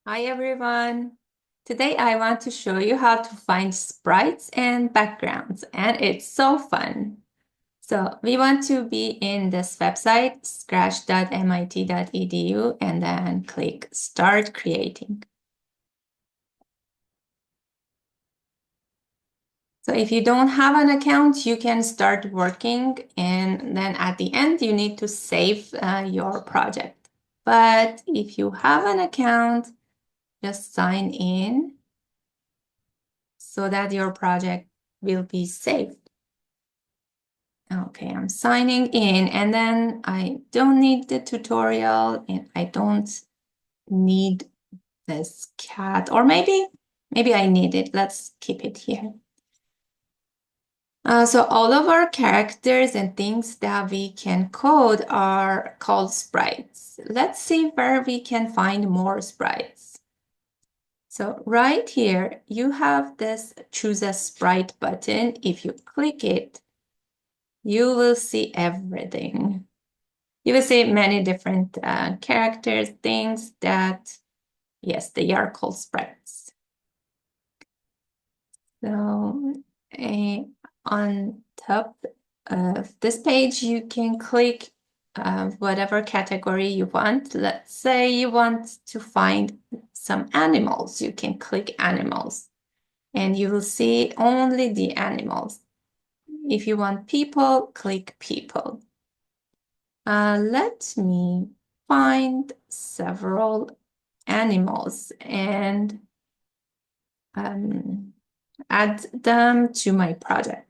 Hi everyone! Today I want to show you how to find sprites and backgrounds, and it's so fun. So we want to be in this website, scratch.mit.edu, and then click Start Creating. So if you don't have an account, you can start working, and then at the end, you need to save your project. But if you have an account, just sign in so that your project will be saved. Okay, I'm signing in, and then I don't need the tutorial and I don't need this cat, or maybe I need it. Let's keep it here. So all of our characters and things that we can code are called sprites. Let's see where we can find more sprites. So right here, you have this choose a sprite button. If you click it, you will see everything. You will see many different characters, things that, yes, they are called sprites. So on top of this page, you can click whatever category you want. Let's say you want to find some animals. You can click animals and you will see only the animals. If you want people, click people. Let me find several animals and add them to my project.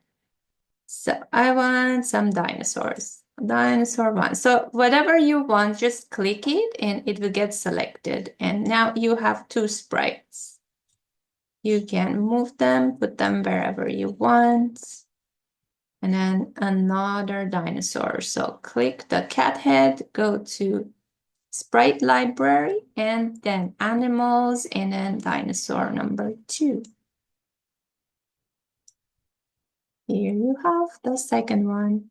So I want some dinosaurs. Dinosaur one. So whatever you want, just click it and it will get selected. And now you have two sprites. You can move them, put them wherever you want. And then another dinosaur. So click the cat head, go to sprite library, and then animals, and then dinosaur number 2. Here you have the second one.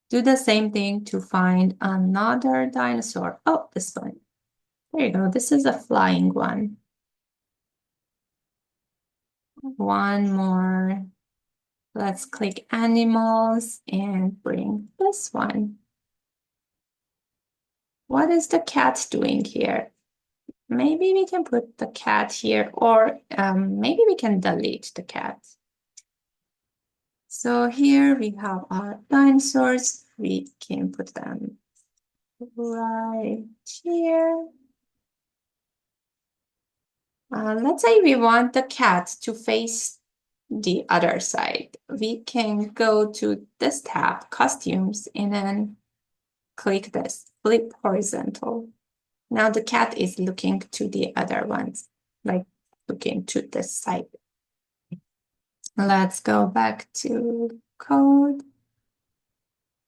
Do the same thing to find another dinosaur. Oh, this one. There you go. This is a flying one. One more. Let's click animals and bring this one. What is the cat doing here? Maybe we can put the cat here, or maybe we can delete the cat. So here we have our dinosaurs. We can put them right here. Let's say we want the cat to face the other side. We can go to this tab, costumes, and then click this, flip horizontal. Now the cat is looking to the other ones, like looking to this side. Let's go back to code.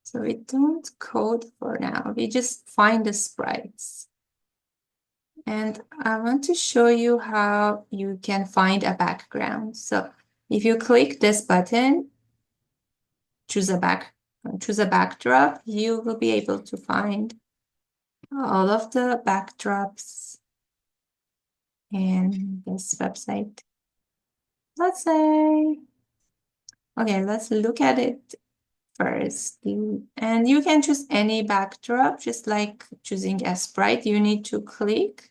So we don't code for now. We just find the sprites. And I want to show you how you can find a background. So if you click this button, choose a backdrop, you will be able to find all of the backdrops in this website. Let's say, okay, let's look at it first. And you can choose any backdrop, just like choosing a sprite. You need to click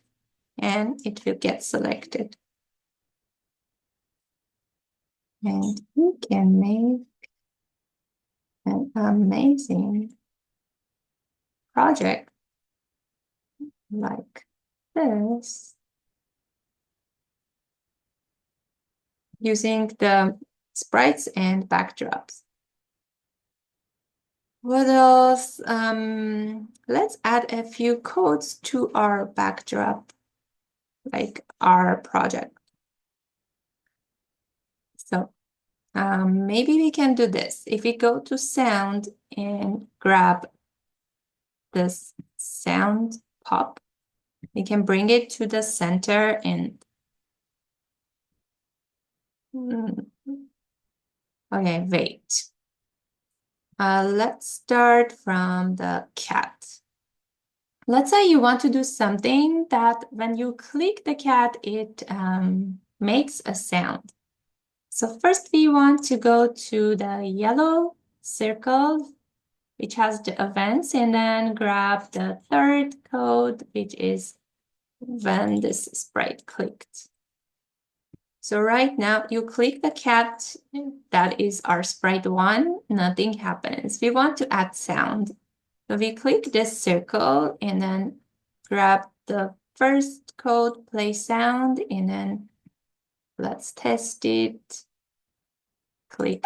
and it will get selected. And you can make an amazing project like this using the sprites and backdrops. What else? Let's add a few codes to our backdrop, like our project. So maybe we can do this. If we go to sound and grab this sound pop, we can bring it to the center and okay, wait. Let's start from the cat. Let's say you want to do something that when you click the cat, it makes a sound. So first we want to go to the yellow circle, which has the events, and then grab the third code, which is when this sprite clicked. So right now you click the cat, that is our sprite 1, nothing happens. We want to add sound. So we click this circle and then grab the first code, play sound, and then let's test it. Click.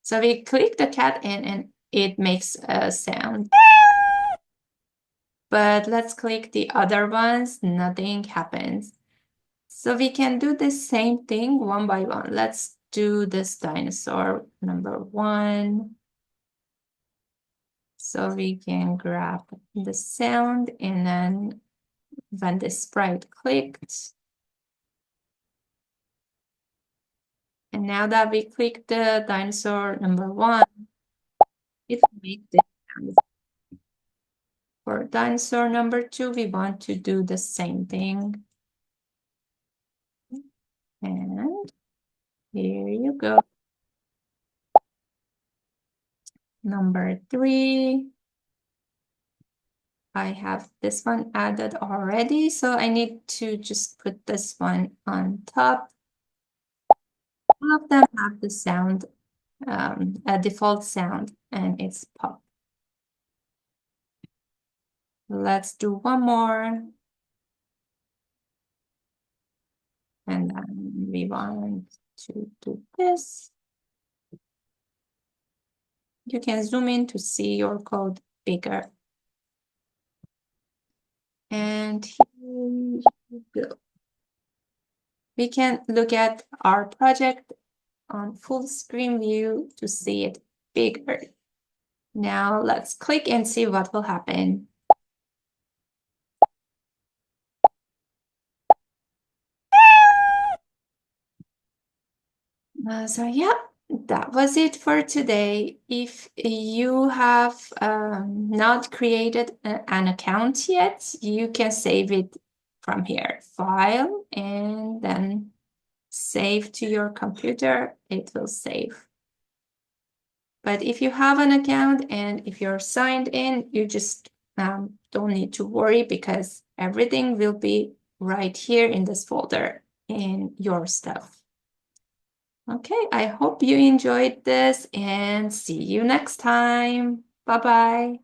So we click the cat and it makes a sound. But let's click the other ones, nothing happens. So we can do the same thing one by one. Let's do this dinosaur number 1. So we can grab the sound and then when the sprite clicked, and now that we click the dinosaur number 1, it will make the sound. For dinosaur number 2, we want to do the same thing. And here you go. Number 3. I have this one added already, so I need to just put this one on top. All of them have the sound, a default sound, and it's pop. Let's do one more. And then we want to do this. You can zoom in to see your code bigger. And here you go. We can look at our project on full screen view to see it bigger. Now let's click and see what will happen. So yeah, that was it for today. If you have not created an account yet, you can save it from here, File, and then save to your computer. It will save. But if you have an account and if you're signed in, you just don't need to worry because everything will be right here in this folder in your stuff. Okay, I hope you enjoyed this and see you next time. Bye-bye.